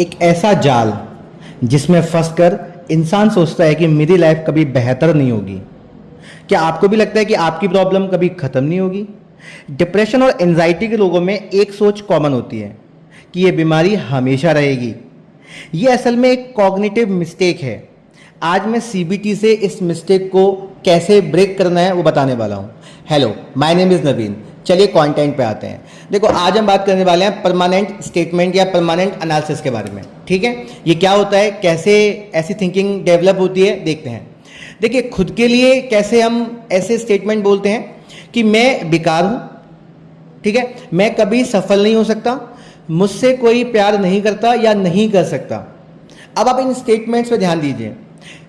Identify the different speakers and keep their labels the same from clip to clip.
Speaker 1: एक ऐसा जाल जिसमें फंसकर इंसान सोचता है कि मेरी लाइफ कभी बेहतर नहीं होगी। क्या आपको भी लगता है कि आपकी प्रॉब्लम कभी खत्म नहीं होगी? डिप्रेशन और एंजाइटी के लोगों में एक सोच कॉमन होती है कि ये बीमारी हमेशा रहेगी। ये असल में एक कॉग्निटिव मिस्टेक है। आज मैं सीबीटी से इस मिस्टेक को कैसे ब्रेक करना है वो बताने वाला हूँ। हेलो, माय नेम इज़ नवीन। चलिए कंटेंट पे आते हैं। देखो, आज हम बात करने वाले हैं परमानेंट स्टेटमेंट या परमानेंट एनालिसिस के बारे में। ठीक है, ये क्या होता है, कैसे ऐसी थिंकिंग डेवलप होती है, देखते हैं। देखिए, खुद के लिए कैसे हम ऐसे स्टेटमेंट बोलते हैं कि मैं बेकार हूँ, ठीक है, मैं कभी सफल नहीं हो सकता, मुझसे कोई प्यार नहीं करता या नहीं कर सकता। अब आप इन स्टेटमेंट्स पे ध्यान दीजिए।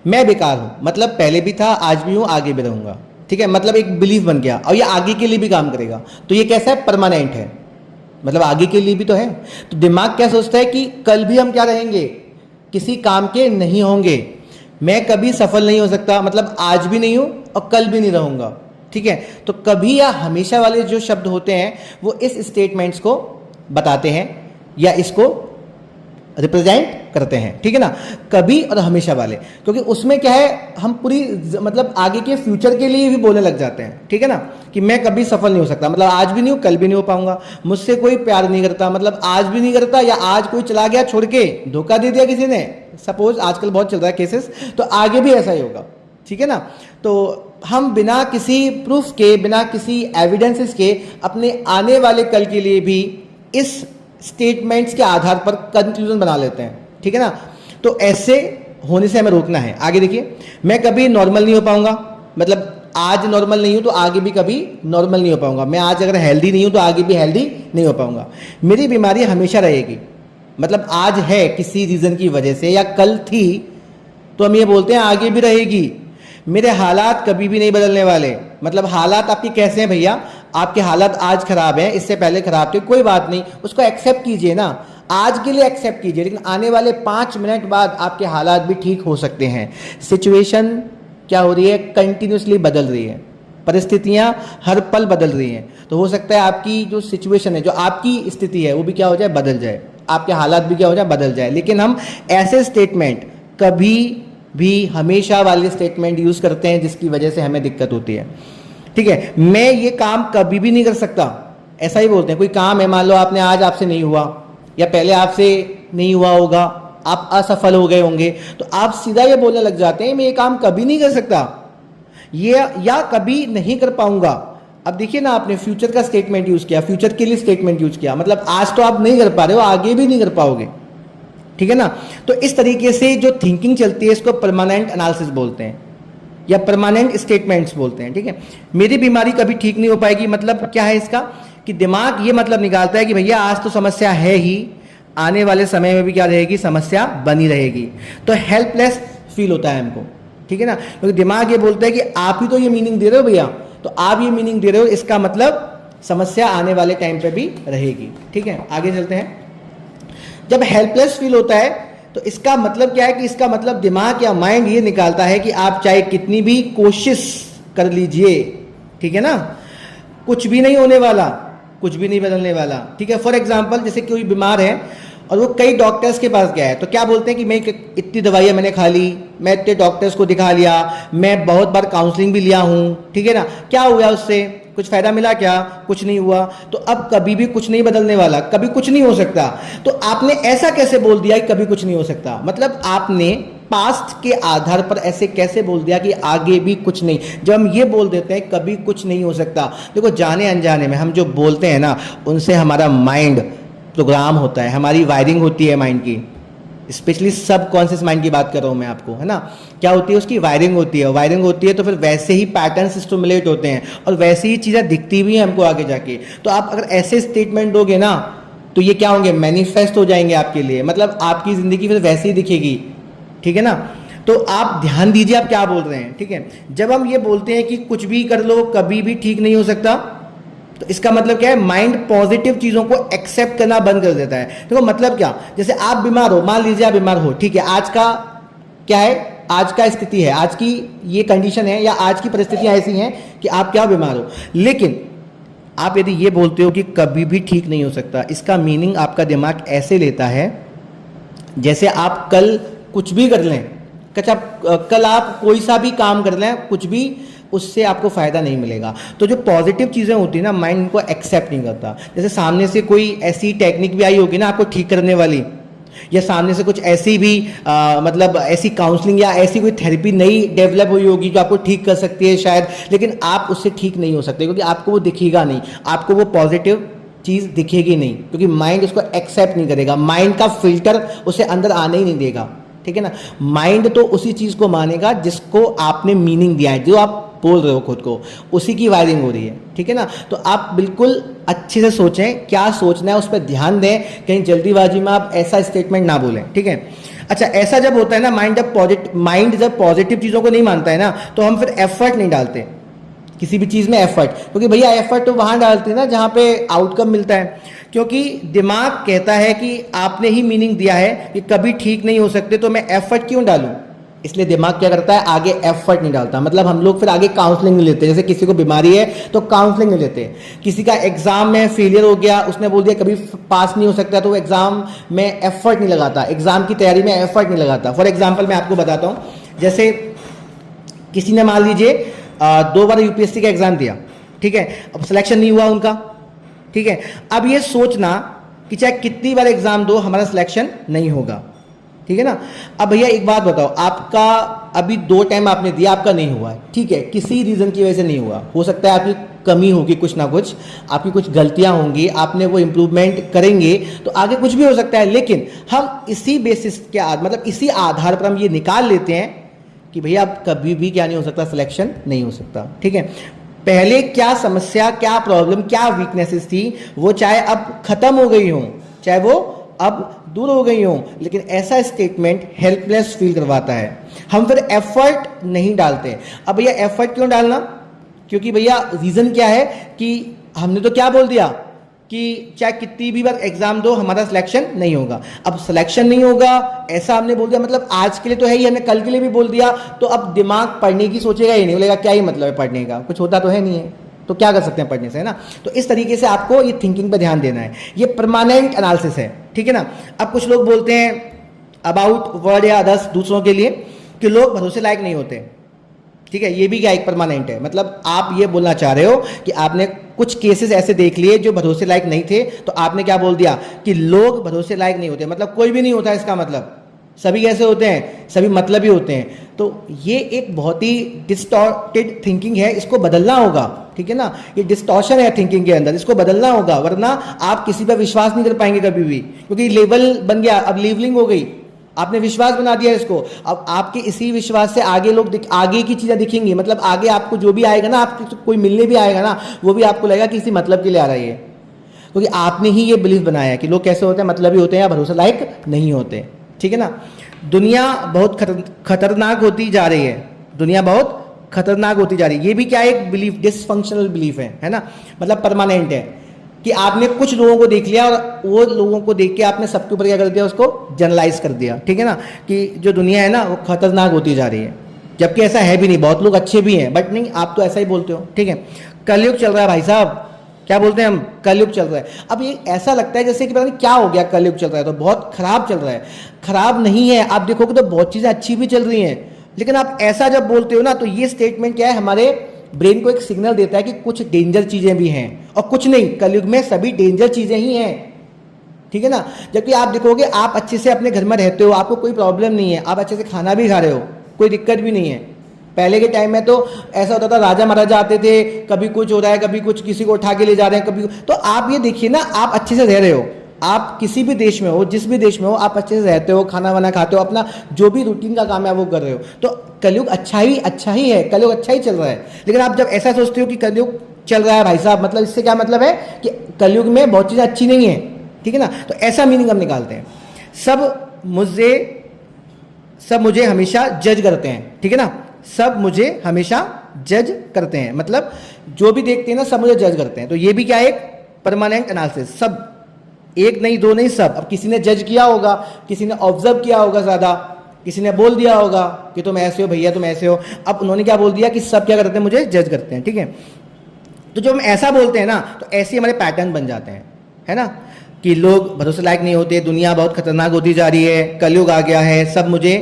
Speaker 1: मैं बेकार हूँ मतलब पहले भी था, आज भी हूँ, आगे भी रहूँगा। ठीक है, मतलब एक बिलीफ बन गया और ये आगे के लिए भी काम करेगा। तो ये कैसा है, परमानेंट है, मतलब आगे के लिए भी तो है। तो दिमाग क्या सोचता है कि कल भी हम क्या रहेंगे, किसी काम के नहीं होंगे। मैं कभी सफल नहीं हो सकता मतलब आज भी नहीं हूँ और कल भी नहीं रहूँगा। ठीक है, तो कभी या हमेशा वाले जो शब्द होते हैं वो इस स्टेटमेंट्स को बताते हैं या इसको रिप्रेजेंट करते हैं। ठीक है ना, कभी और हमेशा वाले, क्योंकि उसमें क्या है, हम पूरी मतलब आगे के फ्यूचर के लिए भी बोलने लग जाते हैं। ठीक है ना, कि मैं कभी सफल नहीं हो सकता मतलब आज भी नहीं हूँ, कल भी नहीं हो पाऊंगा। मुझसे कोई प्यार नहीं करता मतलब आज भी नहीं करता, या आज कोई चला गया छोड़ के, धोखा दे दिया किसी ने, सपोज आजकल बहुत चल रहा है केसेस, तो आगे भी ऐसा ही होगा। ठीक है ना, तो हम बिना किसी प्रूफ के, बिना किसी एविडेंसेस के अपने आने वाले कल के लिए भी इस स्टेटमेंट्स के आधार पर कंक्लूजन बना लेते हैं। ठीक है ना, तो ऐसे होने से हमें रोकना है। आगे देखिए, मैं कभी नॉर्मल नहीं हो पाऊंगा मतलब आज नॉर्मल नहीं हूं तो आगे भी कभी नॉर्मल नहीं हो पाऊंगा। मैं आज अगर हेल्दी नहीं हूं तो आगे भी हेल्दी नहीं हो पाऊंगा। मेरी बीमारी हमेशा रहेगी मतलब आज है किसी रीजन की वजह से, या कल थी तो हम ये बोलते हैं आगे भी रहेगी। मेरे हालात कभी भी नहीं बदलने वाले मतलब हालात आपके कैसे हैं भैया, आपके हालात आज खराब हैं, इससे पहले खराब थे, कोई बात नहीं, उसको एक्सेप्ट कीजिए ना, आज के लिए एक्सेप्ट कीजिए, लेकिन आने वाले 5 मिनट बाद आपके हालात भी ठीक हो सकते हैं। सिचुएशन क्या हो रही है, कंटिन्यूसली बदल रही है, परिस्थितियां हर पल बदल रही हैं। तो हो सकता है आपकी जो सिचुएशन है, जो आपकी स्थिति है, वो भी क्या हो जाए, बदल जाए, आपके हालात भी क्या हो जाए, बदल जाए। लेकिन हम ऐसे स्टेटमेंट कभी भी हमेशा वाले स्टेटमेंट यूज करते हैं जिसकी वजह से हमें दिक्कत होती है। ठीक है, मैं ये काम कभी भी नहीं कर सकता, ऐसा ही बोलते हैं। कोई काम है, मान लो आपने आज आपसे नहीं हुआ या पहले आपसे नहीं हुआ होगा, आप असफल हो गए होंगे, तो आप सीधा ये बोलने लग जाते हैं मैं ये काम कभी नहीं कर सकता, ये या कभी नहीं कर पाऊंगा। अब देखिए ना, आपने फ्यूचर का स्टेटमेंट यूज किया, फ्यूचर के लिए स्टेटमेंट यूज किया, मतलब आज तो आप नहीं कर पा रहे हो, आगे भी नहीं कर पाओगे। ठीक है ना, तो इस तरीके से जो थिंकिंग चलती है इसको परमानेंट एनालिसिस बोलते हैं या परमानेंट स्टेटमेंट्स बोलते हैं। ठीक है, मेरी बीमारी कभी ठीक नहीं हो पाएगी मतलब क्या है इसका, कि दिमाग ये मतलब निकालता है कि भैया आज तो समस्या है ही, आने वाले समय में भी क्या रहेगी, समस्या बनी रहेगी। तो हेल्पलेस फील होता है हमको। ठीक है ना, क्योंकि दिमाग ये बोलता है कि आप ही तो ये मीनिंग दे रहे हो भैया, तो आप ये मीनिंग दे रहे हो, इसका मतलब समस्या आने वाले टाइम पे भी रहेगी। ठीक है, आगे चलते हैं। जब हेल्पलेस फील होता है तो इसका मतलब क्या है, कि इसका मतलब दिमाग या माइंड ये निकालता है कि आप चाहे कितनी भी कोशिश कर लीजिए, ठीक है ना, कुछ भी नहीं होने वाला, कुछ भी नहीं बदलने वाला। ठीक है, फॉर एग्जांपल जैसे कोई बीमार है और वो कई डॉक्टर्स के पास गया है, तो क्या बोलते हैं कि मैं इतनी दवाइयाँ मैंने खा ली, मैं इतने डॉक्टर्स को दिखा लिया, मैं बहुत बार काउंसलिंग भी लिया हूँ, ठीक है ना, क्या हुआ उससे, कुछ फायदा मिला क्या, कुछ नहीं हुआ, तो अब कभी भी कुछ नहीं बदलने वाला, कभी कुछ नहीं हो सकता। तो आपने ऐसा कैसे बोल दिया कि कभी कुछ नहीं हो सकता, मतलब आपने पास्ट के आधार पर ऐसे कैसे बोल दिया कि आगे भी कुछ नहीं। जब हम ये बोल देते हैं कभी कुछ नहीं हो सकता, देखो जाने अनजाने में हम जो बोलते हैं ना, उनसे हमारा माइंड प्रोग्राम होता है, हमारी वायरिंग होती है माइंड की, स्पेशली सबकॉन्शियस माइंड की बात कर रहा हूँ मैं आपको, है ना, क्या होती है, उसकी वायरिंग होती है, वायरिंग होती है तो फिर वैसे ही पैटर्न्स स्टिमुलेट होते हैं और वैसे ही चीज़ें दिखती भी हैं हमको आगे जाके। तो आप अगर ऐसे स्टेटमेंट दोगे ना तो ये क्या होंगे, मैनिफेस्ट हो जाएंगे आपके लिए, मतलब आपकी ज़िंदगी फिर वैसे ही दिखेगी। ठीक है ना, तो आप ध्यान दीजिए आप क्या बोल रहे हैं। ठीक है, जब हम ये बोलते हैं कि कुछ भी कर लो कभी भी ठीक नहीं हो सकता, तो इसका मतलब क्या है, माइंड पॉजिटिव चीज़ों को एक्सेप्ट करना बंद कर देता है। देखो मतलब क्या, जैसे आप बीमार हो, मान लीजिए आप बीमार हो, ठीक है, आज का क्या है, आज का स्थिति है, आज की ये कंडीशन है या आज की परिस्थितियां ऐसी हैं कि आप क्या बीमार हो, लेकिन आप यदि ये बोलते हो कि कभी भी ठीक नहीं हो सकता, इसका मीनिंग आपका दिमाग ऐसे लेता है जैसे आप कल कुछ भी कर लें, कल आप कोई सा भी काम कर लें, कुछ भी, उससे आपको फ़ायदा नहीं मिलेगा। तो जो पॉजिटिव चीज़ें होती है ना, माइंड उनको एक्सेप्ट नहीं करता। जैसे सामने से कोई ऐसी टेक्निक भी आई होगी ना आपको ठीक करने वाली, या सामने से कुछ ऐसी भी मतलब ऐसी काउंसलिंग या ऐसी कोई थेरेपी नई डेवलप हुई होगी जो आपको ठीक कर सकती है शायद, लेकिन आप उससे ठीक नहीं हो सकते क्योंकि आपको वो दिखेगा नहीं, आपको वो पॉजिटिव चीज़ दिखेगी नहीं, क्योंकि माइंड उसको एक्सेप्ट नहीं करेगा, माइंड का फिल्टर उसे अंदर आने ही नहीं देगा। ठीक है ना, माइंड तो उसी चीज़ को मानेगा जिसको आपने मीनिंग दिया है, जो आप बोल रहे हो खुद को, उसी की वायरिंग हो रही है। ठीक है ना, तो आप बिल्कुल अच्छे से सोचें क्या सोचना है, उस पर ध्यान दें, कहीं जल्दीबाजी में आप ऐसा स्टेटमेंट ना बोलें। ठीक है, अच्छा ऐसा जब होता है ना, माइंड जब पॉजिटिव चीज़ों को नहीं मानता है ना, तो हम फिर एफर्ट नहीं डालते किसी भी चीज़ में, एफर्ट, क्योंकि भैया एफर्ट तो वहाँ डालते हैं ना जहाँ पे आउटकम मिलता है, क्योंकि दिमाग कहता है कि आपने ही मीनिंग दिया है कि कभी ठीक नहीं हो सकते, तो मैं एफर्ट क्यों डालूं, इसलिए दिमाग क्या करता है, आगे एफर्ट नहीं डालता। मतलब हम लोग फिर आगे काउंसलिंग नहीं लेते, जैसे किसी को बीमारी है तो काउंसलिंग नहीं लेते, किसी का एग्जाम में फेलियर हो गया, उसने बोल दिया कभी पास नहीं हो सकता, तो वो एग्जाम में एफर्ट नहीं लगाता, एग्जाम की तैयारी में एफर्ट नहीं लगाता। फॉर एग्जाम्पल मैं आपको बताता हूँ, जैसे किसी ने मान लीजिए 2 बार यूपीएससी का एग्जाम दिया, ठीक है, अब सिलेक्शन नहीं हुआ उनका, ठीक है, अब ये सोचना कि चाहे कितनी बार एग्जाम दो हमारा सिलेक्शन नहीं होगा। ठीक है ना, अब भैया एक बात बताओ, आपका अभी 2 टाइम आपने दिया, आपका नहीं हुआ है, ठीक है, किसी रीजन की वजह से नहीं हुआ, हो सकता है आपकी कमी होगी कुछ ना कुछ, आपकी कुछ गलतियां होंगी, आपने वो इंप्रूवमेंट करेंगे तो आगे कुछ भी हो सकता है, लेकिन हम इसी बेसिस के मतलब इसी आधार पर हम ये निकाल लेते हैं कि भैया अब कभी भी क्या नहीं हो सकता, सिलेक्शन नहीं हो सकता। ठीक है, पहले क्या समस्या, क्या प्रॉब्लम, क्या वीकनेसेस थी, वो चाहे अब खत्म हो गई हो, चाहे वो अब दूर हो गई हो, लेकिन ऐसा स्टेटमेंट हेल्पलेस फील करवाता है, हम फिर एफर्ट नहीं डालते। अब भैया एफर्ट क्यों डालना, क्योंकि भैया रीजन क्या है कि हमने तो क्या बोल दिया कि चाहे कितनी भी बार एग्जाम दो हमारा सिलेक्शन नहीं होगा। अब सिलेक्शन नहीं होगा ऐसा हमने बोल दिया, मतलब आज के लिए तो है ही, हमने कल के लिए भी बोल दिया, तो अब दिमाग पढ़ने की सोचेगा ही नहीं, बोलेगा क्या ही मतलब है पढ़ने का, कुछ होता तो है नहीं है, तो क्या कर सकते हैं पढ़ने से, है ना। तो इस तरीके से आपको ये थिंकिंग पे ध्यान देना है, ये परमानेंट एनालिसिस है। ठीक है ना, अब कुछ लोग बोलते हैं अबाउट वर्ड या अदर्स, दूसरों के लिए, कि लोग भरोसे लायक नहीं होते। ठीक है, ये भी क्या एक परमानेंट है, मतलब आप ये बोलना चाह रहे हो कि आपने कुछ केसेस ऐसे देख लिए जो भरोसे लायक नहीं थे, तो आपने क्या बोल दिया कि लोग भरोसे लायक नहीं होते, मतलब कोई भी नहीं होता, इसका मतलब सभी कैसे होते हैं, सभी मतलब ही होते हैं। तो ये एक बहुत ही डिस्टॉर्टेड थिंकिंग है, इसको बदलना होगा। ठीक है ना, ये डिस्टॉर्शन है थिंकिंग के अंदर, इसको बदलना होगा, वरना आप किसी पर विश्वास नहीं कर पाएंगे कभी भी, क्योंकि लेवल बन गया, अब लेवलिंग हो गई, आपने विश्वास बना दिया इसको। अब आपके इसी विश्वास से आगे लोग आगे की चीजें दिखेंगी, मतलब आगे आपको जो भी आएगा ना, आपको कोई मिलने भी आएगा ना, वो भी आपको लगेगा कि इसी मतलब के लिए आ रही है, क्योंकि आपने ही ये बिलीफ बनाया है कि लोग कैसे होते हैं, मतलब ही होते हैं या भरोसा लायक नहीं होते। ठीक है ना, दुनिया बहुत खतरनाक होती जा रही है, दुनिया बहुत खतरनाक होती जा रही है, ये भी क्या एक बिलीफ, डिसफंक्शनल बिलीफ है ना, मतलब परमानेंट है कि आपने कुछ लोगों को देख लिया और वो लोगों को देख के आपने सबके ऊपर क्या कर दिया, उसको जनरलाइज कर दिया। ठीक है ना, कि जो दुनिया है ना वो खतरनाक होती जा रही है, जबकि ऐसा है भी नहीं, बहुत लोग अच्छे भी हैं, बट नहीं, आप तो ऐसा ही बोलते हो। ठीक है, कलयुग चल रहा है भाई साहब, क्या बोलते हैं हम, कलयुग चल रहा है। अब ये ऐसा लगता है जैसे कि पता नहीं क्या हो गया, कलयुग चल रहा है तो बहुत खराब चल रहा है, खराब नहीं है, आप देखोगे तो बहुत चीज़ें अच्छी भी चल रही हैं, लेकिन आप ऐसा जब बोलते हो ना, तो ये स्टेटमेंट क्या है, हमारे ब्रेन को एक सिग्नल देता है कि कुछ डेंजर चीजें भी हैं, और कुछ नहीं, कलयुग में सभी डेंजर चीजें ही हैं। ठीक है ना, जबकि आप देखोगे आप अच्छे से अपने घर में रहते हो, आपको कोई प्रॉब्लम नहीं है, आप अच्छे से खाना भी खा रहे हो, कोई दिक्कत भी नहीं है। पहले के टाइम में तो ऐसा होता था, राजा महाराजा आते थे, कभी कुछ हो रहा है, कभी कुछ, किसी को उठा के ले जा रहे हैं, कभी, तो आप ये देखिए ना, आप अच्छे से रह रहे हो, आप किसी भी देश में हो, जिस भी देश में हो, आप अच्छे से रहते हो, खाना वाना खाते हो, अपना जो भी रूटीन का काम है वो कर रहे हो, तो कलयुग अच्छा ही है, कलयुग अच्छा ही चल रहा है। लेकिन आप जब ऐसा सोचते हो कि कलयुग चल रहा है भाई साहब, मतलब इससे क्या मतलब है कि कलयुग में बहुत चीज़ें अच्छी नहीं है। ठीक है ना, तो ऐसा मीनिंग हम निकालते हैं, सब मुझे हमेशा जज करते हैं। ठीक है ना, सब मुझे हमेशा जज करते हैं, मतलब जो भी देखते हैं ना सब मुझे जज करते हैं, तो ये भी क्या है, एक परमानेंट एनालिसिस, सब, एक नहीं दो नहीं, सब। अब किसी ने जज किया होगा, किसी ने ऑब्जर्व किया होगा ज़्यादा, किसी ने बोल दिया होगा कि तुम ऐसे हो भैया, तुम ऐसे हो, अब उन्होंने क्या बोल दिया कि सब क्या करते हैं, मुझे जज करते हैं। ठीक है, तो जब हम ऐसा बोलते हैं ना, तो ऐसे हमारे पैटर्न बन जाते हैं, है ना। कि लोग भरोसे लायक नहीं होते, दुनिया बहुत खतरनाक होती जा रही है, कलयुग आ गया है, सब मुझे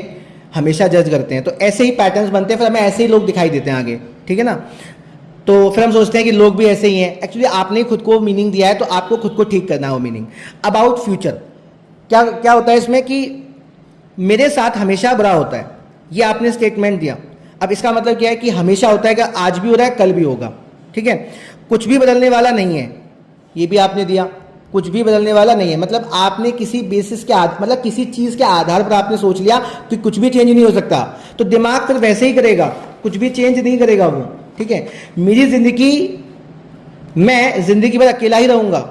Speaker 1: हमेशा जज करते हैं। तो ऐसे ही पैटर्न्स बनते हैं, फिर हमें ऐसे ही लोग दिखाई देते हैं आगे, ठीक है ना। तो फिर हम सोचते हैं कि लोग भी ऐसे ही हैं। एक्चुअली आपने खुद को मीनिंग दिया है, तो आपको खुद को ठीक करना है वो मीनिंग। अबाउट फ्यूचर क्या क्या होता है इसमें कि मेरे साथ हमेशा बुरा होता है, ये आपने स्टेटमेंट दिया। अब इसका मतलब क्या है कि हमेशा होता है कि आज भी हो रहा है, कल भी होगा, ठीक है। कुछ भी बदलने वाला नहीं है, ये भी आपने दिया, कुछ भी बदलने वाला नहीं है। मतलब आपने किसी बेसिस के मतलब किसी चीज के आधार पर आपने सोच लिया कि कुछ भी चेंज नहीं हो सकता, तो दिमाग फिर वैसे ही करेगा, कुछ भी चेंज नहीं करेगा वो, ठीक है। मेरी जिंदगी, मैं जिंदगी भर अकेला ही रहूंगा,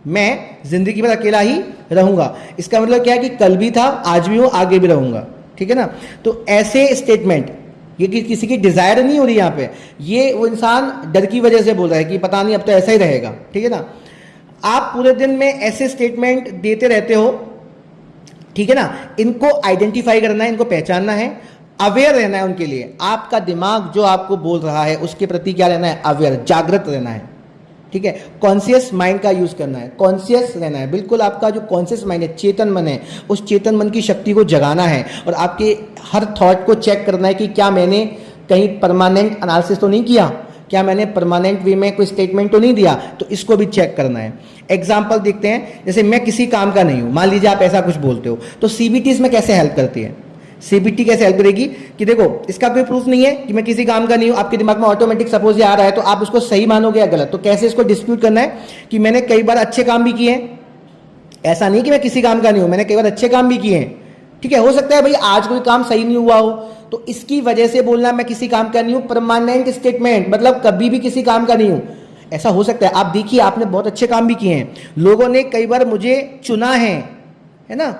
Speaker 1: मैं जिंदगी भर अकेला ही रहूंगा। इसका मतलब क्या है कि कल भी था, आज भी हूं, आगे भी रहूंगा, ठीक है ना। तो ऐसे स्टेटमेंट, ये किसी की डिजायर नहीं हो रही यहाँ पे, ये वो इंसान डर की वजह से बोल रहा है कि पता नहीं अब तो ऐसा ही रहेगा, ठीक है ना। आप पूरे दिन में ऐसे स्टेटमेंट देते रहते हो, ठीक है ना। इनको आइडेंटिफाई करना है, इनको पहचानना है, अवेयर रहना है उनके लिए। आपका दिमाग जो आपको बोल रहा है उसके प्रति क्या रहना है, अवेयर, जागृत रहना है, ठीक है। कॉन्शियस माइंड का यूज करना है, कॉन्शियस रहना है, बिल्कुल आपका जो कॉन्शियस माइंड है, चेतन मन है, उस चेतन मन की शक्ति को जगाना है और आपके हर थॉट को चेक करना है कि क्या मैंने कहीं परमानेंट एनालिसिस तो नहीं किया, क्या मैंने परमानेंट वे में कोई स्टेटमेंट तो नहीं दिया, तो इसको भी चेक करना है। एग्जाम्पल देखते हैं, जैसे मैं किसी काम का नहीं हूं, मान लीजिए आप ऐसा कुछ बोलते हो, तो सीबीटी इसमें कैसे हेल्प करती है। सीबीटी कैसे हेल्प करेगी कि देखो इसका कोई प्रूफ नहीं है कि मैं किसी काम का नहीं हूं, आपके दिमाग में ऑटोमेटिक सपोज ये आ रहा है, तो आप उसको सही मानोगे या गलत। तो कैसे इसको डिस्प्यूट करना है कि मैंने कई बार अच्छे काम भी किए हैं, ऐसा नहीं कि मैं किसी काम का नहीं हूं, मैंने कई बार अच्छे काम भी किए हैं, ठीक है। हो सकता है भाई आज कोई काम सही नहीं हुआ हो, तो इसकी वजह से बोलना मैं किसी काम का नहीं हूं, परमानेंट स्टेटमेंट, मतलब कभी भी किसी काम का नहीं हूं, ऐसा हो सकता है। आप देखिए आपने बहुत अच्छे काम भी किए हैं, लोगों ने कई बार मुझे चुना है ना,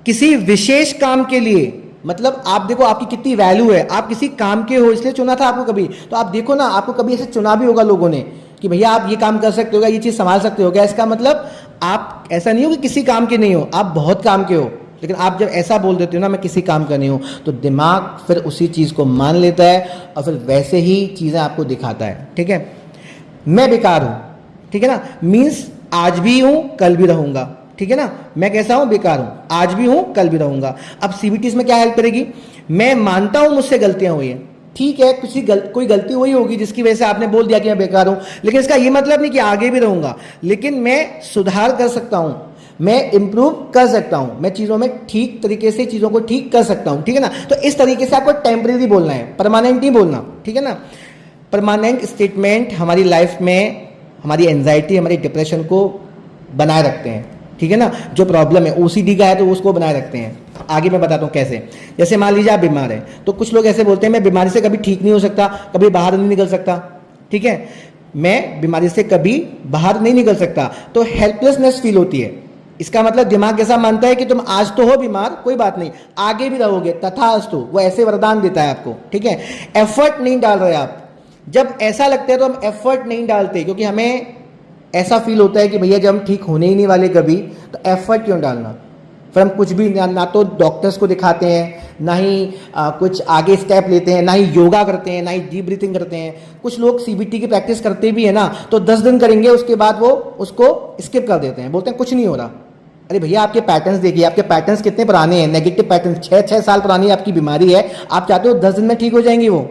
Speaker 1: किसी विशेष काम के लिए। मतलब आप देखो आपकी कितनी वैल्यू है, आप किसी काम के हो इसलिए चुना था आपको कभी। तो आप देखो ना, आपको कभी ऐसे चुना भी होगा लोगों ने कि भैया आप ये काम कर सकते हो, ये चीज संभाल सकते हो क्या। इसका मतलब आप ऐसा नहीं हो कि किसी काम के नहीं हो, आप बहुत काम के हो। लेकिन आप जब ऐसा बोल देते हो ना मैं किसी काम का नहीं हूं, तो दिमाग फिर उसी चीज को मान लेता है और फिर वैसे ही चीजें आपको दिखाता है, ठीक है। मैं बेकार हूं, ठीक है ना, मीन्स आज भी हूं कल भी रहूंगा, ठीक है ना। मैं कैसा हूं, बेकार हूं, आज भी हूं कल भी रहूंगा। अब सीबीटी में क्या हेल्प करेगी, मैं मानता हूं मुझसे गलतियां हुई हैं, ठीक है, कोई गलती हुई होगी जिसकी वजह से आपने बोल दिया कि मैं बेकार हूं, लेकिन इसका ये मतलब नहीं कि आगे भी रहूंगा, लेकिन मैं सुधार कर सकता हूं, मैं इंप्रूव कर सकता हूं, मैं चीजों में ठीक तरीके से चीजों को ठीक कर सकता हूं, ठीक है ना। तो इस तरीके से आपको टेम्परेरी बोलना है, परमानेंट नहीं बोलना, ठीक है ना। परमानेंट स्टेटमेंट हमारी लाइफ में हमारी एंजाइटी, हमारी डिप्रेशन को बनाए रखते हैं, ठीक है ना। जो प्रॉब्लम है ओसीडी का है तो उसको बनाए रखते हैं। आगे मैं बताता हूं कैसे। जैसे मान लीजिए आप बीमार हैं, तो कुछ लोग ऐसे बोलते हैं मैं बीमारी से कभी ठीक नहीं हो सकता, कभी बाहर नहीं निकल सकता, ठीक है, मैं बीमारी से कभी बाहर नहीं निकल सकता, तो हेल्पलेसनेस फील होती है। इसका मतलब दिमाग ऐसा मानता है कि तुम आज तो हो बीमार, कोई बात नहीं, आगे भी रहोगे, तथास्तु, वो ऐसे वरदान देता है आपको, ठीक है। एफर्ट नहीं डाल रहे आप, जब ऐसा लगता है तो हम एफर्ट नहीं डालते, क्योंकि हमें ऐसा फील होता है कि भैया जब हम ठीक होने ही नहीं वाले कभी, तो एफर्ट क्यों डालना। फिर हम कुछ भी ना तो डॉक्टर्स को दिखाते हैं, ना ही कुछ आगे स्टेप लेते हैं, ना ही योगा करते हैं, ना ही डीप ब्रीथिंग करते हैं। कुछ लोग सीबीटी की प्रैक्टिस करते भी है ना, तो 10 दिन करेंगे, उसके बाद वो उसको स्किप कर देते हैं, बोलते हैं कुछ नहीं हो रहा। अरे भैया आपके पैटर्न्स देखिए, आपके पैटर्न्स कितने पुराने हैं, नेगेटिव पैटर्न, 6 साल पुरानी आपकी बीमारी है, आप चाहते हो 10 दिन में ठीक हो जाएंगी वो,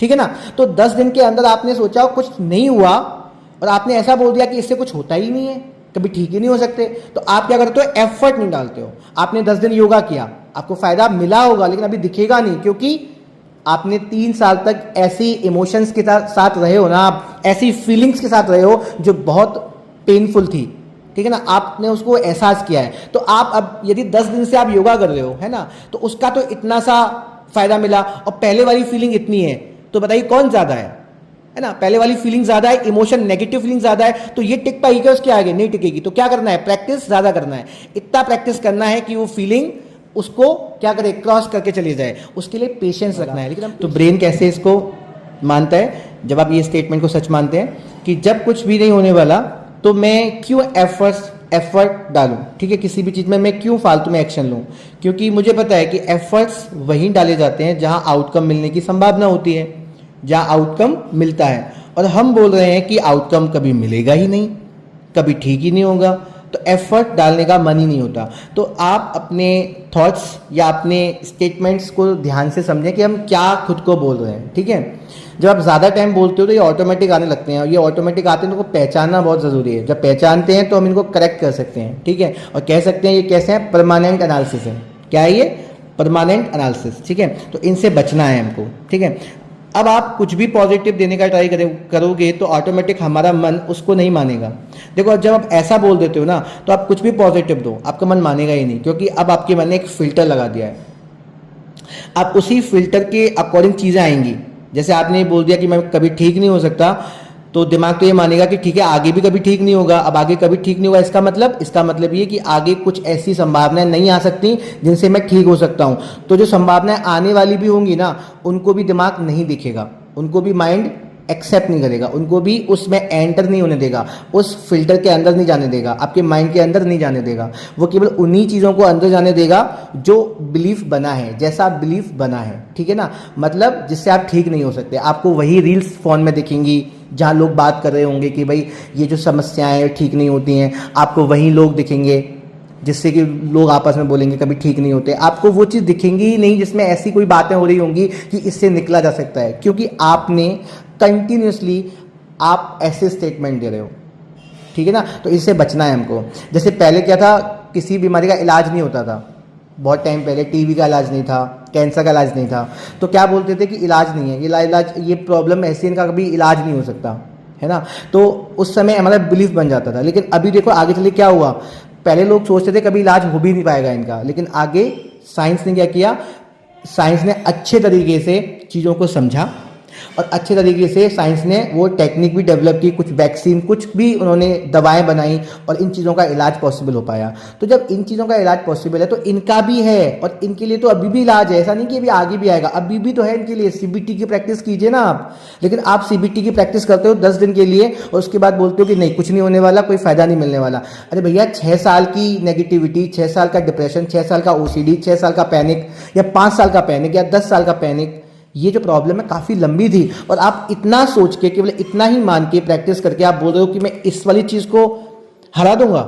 Speaker 1: ठीक है ना। तो 10 दिन के अंदर आपने सोचा कुछ नहीं हुआ और आपने ऐसा बोल दिया कि इससे कुछ होता ही नहीं है, कभी ठीक ही नहीं हो सकते, तो आप क्या करते हो, एफर्ट नहीं डालते हो। आपने 10 दिन योगा किया, आपको फायदा मिला होगा, लेकिन अभी दिखेगा नहीं, क्योंकि आपने 3 साल तक ऐसी इमोशंस के साथ रहे हो ना, आप ऐसी फीलिंग्स के साथ रहे हो जो बहुत पेनफुल थी, ठीक है ना, आपने उसको एहसास किया है। तो आप अब यदि 10 दिन से आप योगा कर रहे हो, है ना, तो उसका तो इतना सा फायदा मिला और पहले वाली फीलिंग इतनी है, तो बताइए कौन ज्यादा है ना। पहले वाली फीलिंग ज्यादा है, इमोशन नेगेटिव फीलिंग ज्यादा है, तो ये टिक पाएगी क्या, उसके आगे नहीं टिकेगी। तो क्या करना है, प्रैक्टिस ज्यादा करना है, इतना प्रैक्टिस करना है कि वो फीलिंग उसको क्या करे, क्रॉस करके चली जाए। उसके लिए पेशेंस रखना है। लेकिन तो ब्रेन कैसे इसको मानता है, जब आप ये स्टेटमेंट को सच मानते हैं कि जब कुछ भी नहीं होने वाला तो मैं क्यों एफर्ट डालूं, ठीक है, किसी भी चीज में मैं क्यों फालतू में एक्शन लूं, क्योंकि मुझे पता है कि एफर्ट्स वहीं डाले जाते हैं जहां आउटकम मिलने की संभावना होती है, जहां आउटकम मिलता है। और हम बोल रहे हैं कि आउटकम कभी मिलेगा ही नहीं, कभी ठीक ही नहीं होगा, तो एफर्ट डालने का मन ही नहीं होता। तो आप अपने थॉट्स या अपने स्टेटमेंट्स को ध्यान से समझें कि हम क्या खुद को बोल रहे हैं, ठीक है। जब आप ज़्यादा टाइम बोलते हो तो ये ऑटोमेटिक आने लगते हैं, और ये ऑटोमेटिक आते हैं तो इनको पहचानना बहुत ज़रूरी है। जब पहचानते हैं तो हम इनको करेक्ट कर सकते हैं, ठीक है, और कह सकते हैं ये कैसे हैं, परमानेंट एनालिसिस है। क्या है ये? परमानेंट एनालिसिस, ठीक है। तो इनसे बचना है हमको, ठीक है। अब आप कुछ भी पॉजिटिव देने का ट्राई करोगे तो ऑटोमेटिक हमारा मन उसको नहीं मानेगा। देखो जब आप ऐसा बोल देते हो ना, तो आप कुछ भी पॉजिटिव दो, आपका मन मानेगा ही नहीं, क्योंकि अब आपके मन ने एक फिल्टर लगा दिया है। अब उसी फिल्टर के अकॉर्डिंग चीज़ें आएंगी। जैसे आपने बोल दिया कि मैं कभी ठीक नहीं हो सकता, तो दिमाग तो ये मानेगा कि ठीक है आगे भी कभी ठीक नहीं होगा। अब आगे कभी ठीक नहीं होगा, इसका मतलब ये कि आगे कुछ ऐसी संभावनाएं नहीं आ सकती जिनसे मैं ठीक हो सकता हूं। तो जो संभावनाएं आने वाली भी होंगी ना, उनको भी दिमाग नहीं दिखेगा, उनको भी माइंड एक्सेप्ट नहीं करेगा, उनको भी उसमें एंटर नहीं होने देगा, उस फिल्टर के अंदर नहीं जाने देगा, आपके माइंड के अंदर नहीं जाने देगा। वो केवल उन्हीं चीज़ों को अंदर जाने देगा जो बिलीफ बना है, जैसा बिलीफ बना है, ठीक है ना। मतलब जिससे आप ठीक नहीं हो सकते, आपको वही रील्स फ़ोन में दिखेंगी जहाँ लोग बात कर रहे होंगे कि भाई ये जो समस्याएं ठीक नहीं होती हैं, आपको वही लोग दिखेंगे जिससे कि लोग आपस में बोलेंगे कभी ठीक नहीं होते। आपको वो चीज़ दिखेंगी ही नहीं जिसमें ऐसी कोई बातें हो रही होंगी कि इससे निकला जा सकता है, क्योंकि आपने कंटिन्यूसली आप ऐसे स्टेटमेंट दे रहे हो, ठीक है ना। तो इससे बचना है हमको। जैसे पहले क्या था, किसी बीमारी का इलाज नहीं होता था, बहुत टाइम पहले टीबी का इलाज नहीं था, कैंसर का इलाज नहीं था, तो क्या बोलते थे कि इलाज नहीं है, ये इलाज, ये प्रॉब्लम ऐसी, इनका कभी इलाज नहीं हो सकता, है ना। तो उस समय हमारा बिलीफ बन जाता था। लेकिन अभी देखो आगे चले क्या हुआ, पहले लोग सोचते थे कभी इलाज हो भी नहीं पाएगा इनका, लेकिन आगे साइंस ने क्या किया, साइंस ने अच्छे तरीके से चीज़ों को समझा, और अच्छे तरीके से साइंस ने वो टेक्निक भी डेवलप की, कुछ वैक्सीन, कुछ भी उन्होंने दवाएं बनाई, और इन चीज़ों का इलाज पॉसिबल हो पाया। तो जब इन चीज़ों का इलाज पॉसिबल है तो इनका भी है, और इनके लिए तो अभी भी इलाज है, ऐसा नहीं कि अभी आगे भी आएगा, अभी भी तो है इनके लिए। सीबीटी की प्रैक्टिस कीजिए ना आप, लेकिन आप सीबीटी की प्रैक्टिस करते हो 10 दिन के लिए और उसके बाद बोलते हो कि नहीं कुछ नहीं होने वाला, कोई फायदा नहीं मिलने वाला। अरे भैया 6 साल की नेगेटिविटी, 6 साल का डिप्रेशन, 6 साल का ओसीडी, 6 साल का पैनिक, या 5 साल का पैनिक, या 10 साल का पैनिक, ये जो प्रॉब्लम है काफ़ी लंबी थी, और आप इतना सोच के, केवल इतना ही मान के, प्रैक्टिस करके आप बोल रहे हो कि मैं इस वाली चीज़ को हरा दूंगा।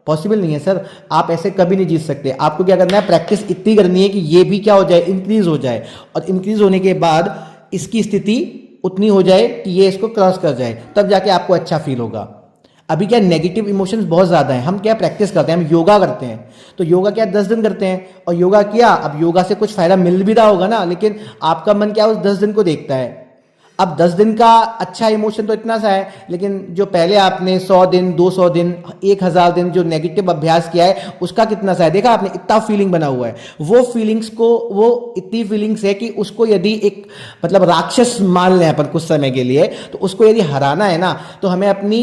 Speaker 1: पॉसिबल नहीं है सर, आप ऐसे कभी नहीं जीत सकते। आपको क्या करना है, प्रैक्टिस इतनी करनी है कि ये भी क्या हो जाए, इंक्रीज हो जाए, और इंक्रीज होने के बाद इसकी स्थिति उतनी हो जाए कि ये इसको क्रॉस कर जाए, तब जाके आपको अच्छा फील होगा। अभी क्या नेगेटिव इमोशंस बहुत ज़्यादा हैं, हम क्या प्रैक्टिस करते हैं, हम योगा करते हैं, तो योगा क्या 10 दिन करते हैं, और योगा किया, अब योगा से कुछ फ़ायदा मिल भी रहा होगा ना, लेकिन आपका मन क्या उस 10 दिन को देखता है। अब 10 दिन का अच्छा इमोशन तो इतना सा है, लेकिन जो पहले आपने 100 दिन, 200 दिन, 1000 दिन जो नेगेटिव अभ्यास किया है, उसका कितना सा है, देखा आपने, इतना फीलिंग बना हुआ है। वो फीलिंग्स को, वो इतनी फीलिंग्स है कि उसको यदि एक मतलब राक्षस मान लें अपन कुछ समय के लिए, तो उसको यदि हराना है ना, तो हमें अपनी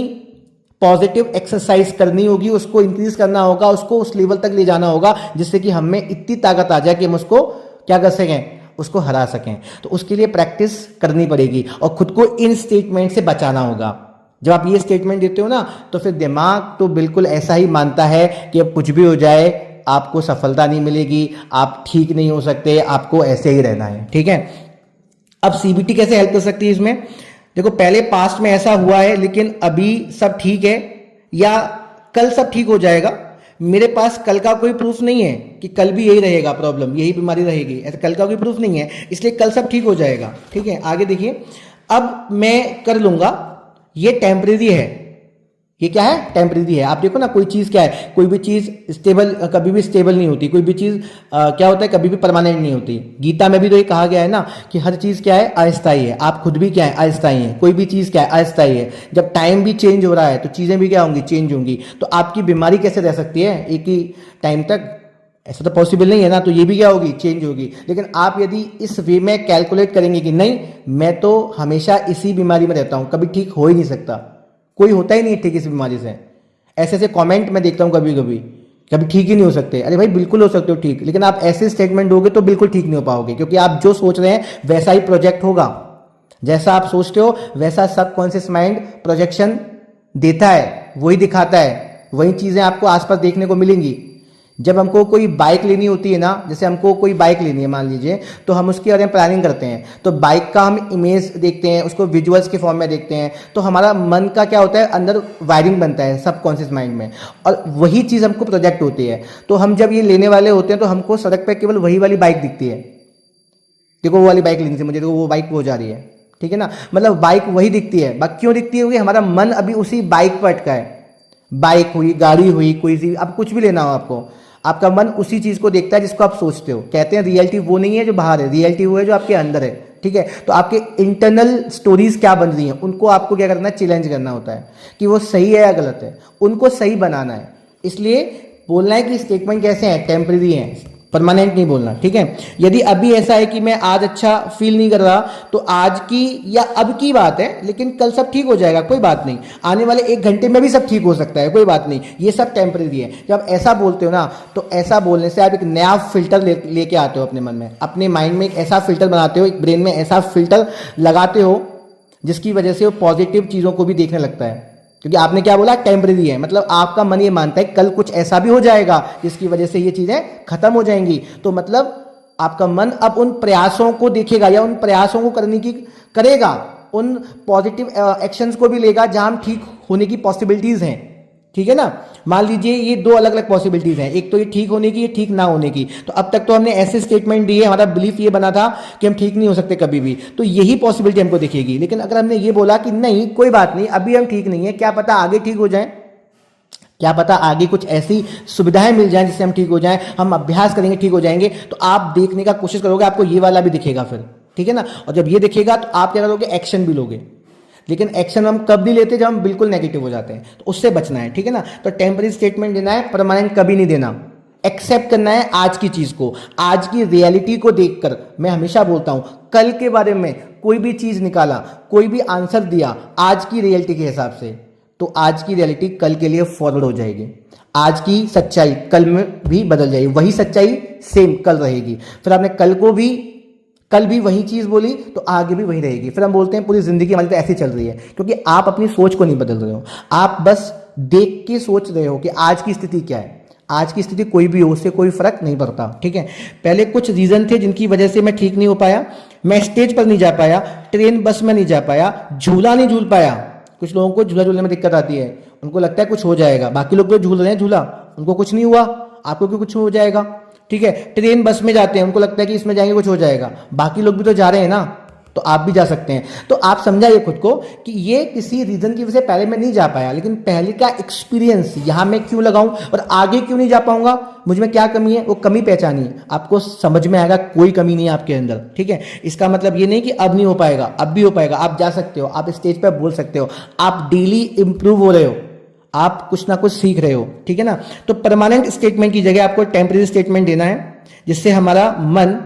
Speaker 1: पॉजिटिव एक्सरसाइज करनी होगी, उसको इंक्रीज करना होगा, उसको उस लेवल तक ले जाना होगा जिससे कि हमें इतनी ताकत आ जाए कि हम उसको क्या कर सकें, उसको हरा सकें। तो उसके लिए प्रैक्टिस करनी पड़ेगी, और खुद को इन स्टेटमेंट से बचाना होगा। जब आप ये स्टेटमेंट देते हो ना, तो फिर दिमाग तो बिल्कुल ऐसा ही मानता है कि अब कुछ भी हो जाए आपको सफलता नहीं मिलेगी, आप ठीक नहीं हो सकते, आपको ऐसे ही रहना है, ठीक है। अब सीबीटी कैसे हेल्प कर सकती है इसमें? देखो पहले पास्ट में ऐसा हुआ है, लेकिन अभी सब ठीक है, या कल सब ठीक हो जाएगा। मेरे पास कल का कोई प्रूफ नहीं है कि कल भी यही रहेगा, प्रॉब्लम यही बीमारी रहेगी, ऐसा कल का कोई प्रूफ नहीं है, इसलिए कल सब ठीक हो जाएगा, ठीक है। आगे देखिए, अब मैं कर लूंगा, ये टेम्परेरी है, ये क्या है, टेम्परेरी है। आप देखो ना, कोई चीज़ क्या है, कोई भी चीज़ स्टेबल कभी भी स्टेबल नहीं होती, कोई भी चीज़ क्या होता है, कभी भी परमानेंट नहीं होती। गीता में भी तो ये कहा गया है ना कि हर चीज़ क्या है, अस्थायी है। आप खुद भी क्या है, अस्थायी है। कोई भी चीज़ क्या है, अस्थायी है। जब टाइम भी चेंज हो रहा है तो चीज़ें भी क्या होंगी, चेंज होंगी। तो आपकी बीमारी कैसे रह सकती है एक ही टाइम तक, ऐसा तो पॉसिबल नहीं है ना। तो ये भी क्या होगी, चेंज होगी। लेकिन आप यदि इस वे में कैलकुलेट करेंगे कि नहीं, मैं तो हमेशा इसी बीमारी में रहता हूँ, कभी ठीक हो ही नहीं सकता, कोई होता ही नहीं ठीक इस बीमारी से। ऐसे ऐसे कमेंट मैं देखता हूँ कभी कभी, कभी ठीक ही नहीं हो सकते। अरे भाई बिल्कुल हो सकते हो ठीक, लेकिन आप ऐसे स्टेटमेंट दोगे तो बिल्कुल ठीक नहीं हो पाओगे, क्योंकि आप जो सोच रहे हैं वैसा ही प्रोजेक्ट होगा। जैसा आप सोचते हो वैसा सबकॉन्शियस माइंड प्रोजेक्शन देता है, वही दिखाता है, वही चीज़ें आपको आसपास देखने को मिलेंगी। जब हमको कोई बाइक लेनी होती है ना, जैसे हमको कोई बाइक लेनी है मान लीजिए, तो हम उसके बारे में प्लानिंग करते हैं, तो बाइक का हम इमेज देखते हैं, उसको विजुअल्स के फॉर्म में देखते हैं, तो हमारा मन का क्या होता है, अंदर वायरिंग बनता है सबकॉन्शियस माइंड में, और वही चीज़ हमको प्रोजेक्ट होती है। तो हम जब ये लेने वाले होते हैं तो हमको सड़क पर केवल वही वाली बाइक दिखती है, देखो वो वाली बाइक लेनी थी मुझे, देखो वो बाइक वो जा रही है, ठीक है ना, मतलब बाइक वही दिखती है। बाइक क्यों दिखती है? क्योंकि हमारा मन अभी उसी बाइक पर अटका है। बाइक हुई, गाड़ी हुई, कोई सी, अब कुछ भी लेना हो आपको, आपका मन उसी चीज़ को देखता है जिसको आप सोचते हो। कहते हैं रियलिटी वो नहीं है जो बाहर है, रियलिटी वो है जो आपके अंदर है, ठीक है। तो आपके इंटरनल स्टोरीज क्या बन रही हैं, उनको आपको क्या करना है, चैलेंज करना होता है कि वो सही है या गलत है, उनको सही बनाना है। इसलिए बोलना है कि स्टेटमेंट कैसे हैं, टेम्परेरी हैं, परमानेंट नहीं बोलना, ठीक है। यदि अभी ऐसा है कि मैं आज अच्छा फील नहीं कर रहा, तो आज की या अब की बात है, लेकिन कल सब ठीक हो जाएगा, कोई बात नहीं। आने वाले 1 घंटे में भी सब ठीक हो सकता है, कोई बात नहीं। ये सब टेम्परेरी है। जब ऐसा बोलते हो ना, तो ऐसा बोलने से आप एक नया फिल्टर लेके आते हो अपने मन में, अपने माइंड में एक ऐसा फिल्टर बनाते हो, एक ब्रेन में ऐसा फिल्टर लगाते हो जिसकी वजह से वो पॉजिटिव चीज़ों को भी देखने लगता है। क्योंकि आपने क्या बोला, टेम्परेरी है, मतलब आपका मन ये मानता है कल कुछ ऐसा भी हो जाएगा जिसकी वजह से ये चीज़ें खत्म हो जाएंगी। तो मतलब आपका मन अब उन प्रयासों को देखेगा या उन प्रयासों को करने की करेगा, उन पॉजिटिव एक्शंस को भी लेगा जहां हम ठीक होने की पॉसिबिलिटीज़ हैं, ठीक है ना। मान लीजिए ये 2 अलग अलग पॉसिबिलिटीज़ हैं, एक तो ये ठीक होने की, ये ठीक ना होने की। तो अब तक तो हमने ऐसे स्टेटमेंट दिए, हमारा बिलीफ ये बना था कि हम ठीक नहीं हो सकते कभी भी, तो यही पॉसिबिलिटी हमको दिखेगी। लेकिन अगर हमने ये बोला कि नहीं कोई बात नहीं, अभी हम ठीक नहीं है, क्या पता आगे ठीक हो जाए, क्या पता आगे कुछ ऐसी सुविधाएं मिल जाएं जिससे हम ठीक हो जाएं, हम अभ्यास करेंगे ठीक हो जाएंगे, तो आप देखने का कोशिश करोगे, आपको ये वाला भी दिखेगा फिर, ठीक है ना। और जब ये दिखेगा तो आप क्या करोगे, एक्शन भी लोगे। लेकिन एक्शन हम कब नहीं लेते, जब हम बिल्कुल नेगेटिव हो जाते हैं, तो उससे बचना है, ठीक है ना। तो टेम्परेरी स्टेटमेंट देना है, परमानेंट कभी नहीं देना। एक्सेप्ट करना है आज की चीज को, आज की रियलिटी को देखकर। मैं हमेशा बोलता हूं, कल के बारे में कोई भी चीज निकाला, कोई भी आंसर दिया आज की रियलिटी के हिसाब से, तो आज की रियलिटी कल के लिए फॉरवर्ड हो जाएगी। आज की सच्चाई कल में भी बदल जाएगी, वही सच्चाई सेम कल रहेगी। फिर आपने कल भी वही चीज़ बोली तो आगे भी वही रहेगी। फिर हम बोलते हैं पूरी जिंदगी हमारी तो ऐसी चल रही है, क्योंकि आप अपनी सोच को नहीं बदल रहे हो, आप बस देख के सोच रहे हो कि आज की स्थिति क्या है। आज की स्थिति कोई भी हो, उससे कोई फर्क नहीं पड़ता, ठीक है। पहले कुछ रीजन थे जिनकी वजह से मैं ठीक नहीं हो पाया, मैं स्टेज पर नहीं जा पाया, ट्रेन बस में नहीं जा पाया, झूला नहीं झूल पाया। कुछ लोगों को झूला झूलने में दिक्कत आती है, उनको लगता है कुछ हो जाएगा, बाकी लोग तो झूल रहे हैं झूला, उनको कुछ नहीं हुआ, आपको क्यों कुछ हो जाएगा, ठीक है। ट्रेन बस में जाते हैं, उनको लगता है कि इसमें जाएंगे कुछ हो जाएगा, बाकी लोग भी तो जा रहे हैं ना, तो आप भी जा सकते हैं। तो आप समझाइए खुद को कि ये किसी रीजन की वजह से पहले मैं नहीं जा पाया, लेकिन पहले का एक्सपीरियंस यहां मैं क्यों लगाऊं और आगे क्यों नहीं जा पाऊंगा, मुझ में क्या कमी है, वो कमी पहचानिए, आपको समझ में आएगा कोई कमी नहीं है आपके अंदर, ठीक है। इसका मतलब ये नहीं कि अब नहीं हो पाएगा, अब भी हो पाएगा, आप जा सकते हो, आप स्टेज पर बोल सकते हो, आप डेली इंप्रूव हो रहे हो, आप कुछ ना कुछ सीख रहे हो, ठीक है ना। तो परमानेंट स्टेटमेंट की जगह आपको टेम्परेरी स्टेटमेंट देना है, जिससे हमारा मन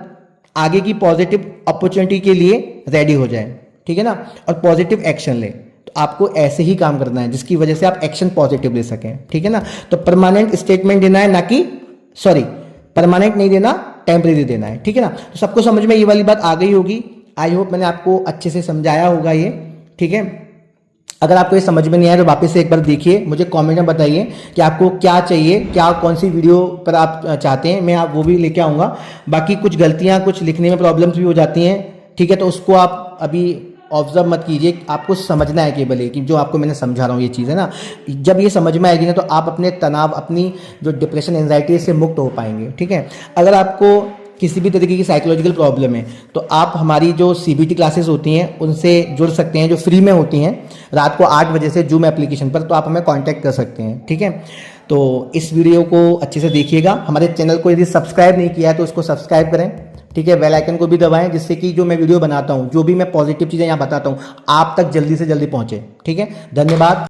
Speaker 1: आगे की पॉजिटिव अपॉर्चुनिटी के लिए रेडी हो जाए, ठीक है ना, और पॉजिटिव एक्शन ले। तो आपको ऐसे ही काम करना है जिसकी वजह से आप एक्शन पॉजिटिव ले सकें, ठीक है ना। तो परमानेंट स्टेटमेंट देना है, ना कि परमानेंट नहीं देना, टेम्परेरी देना है, ठीक है ना। तो सबको समझ में ये वाली बात आ गई होगी। आई होप मैंने आपको अच्छे से समझाया होगा ये, ठीक है। अगर आपको ये समझ में नहीं आया तो वापस से एक बार देखिए, मुझे कमेंट में बताइए कि आपको क्या चाहिए, क्या कौन सी वीडियो पर आप चाहते हैं, मैं आप वो भी लेके आऊँगा। बाकी कुछ गलतियाँ, कुछ लिखने में प्रॉब्लम्स भी हो जाती हैं, ठीक है, तो उसको आप अभी ऑब्जर्व मत कीजिए, आपको समझना है केवल कि जो आपको मैंने समझा रहा हूँ ये चीज़ है ना। जब ये समझ में आएगी ना, तो आप अपने तनाव, अपनी जो डिप्रेशन, एंजाइटी से मुक्त हो पाएंगे, ठीक है। अगर आपको किसी भी तरीके की साइकोलॉजिकल प्रॉब्लम है तो आप हमारी जो CBT क्लासेस होती हैं उनसे जुड़ सकते हैं, जो फ्री में होती हैं, रात को 8 बजे से जूम एप्लीकेशन पर, तो आप हमें कांटेक्ट कर सकते हैं, ठीक है। तो इस वीडियो को अच्छे से देखिएगा। हमारे चैनल को यदि सब्सक्राइब नहीं किया है तो उसको सब्सक्राइब करें, ठीक है। बेल आइकन को भी दबाएं, जिससे कि जो मैं वीडियो बनाता हूँ, जो भी मैं पॉजिटिव चीज़ें यहाँ बताता हूँ, आप तक जल्दी से जल्दी पहुँचे, ठीक है। धन्यवाद।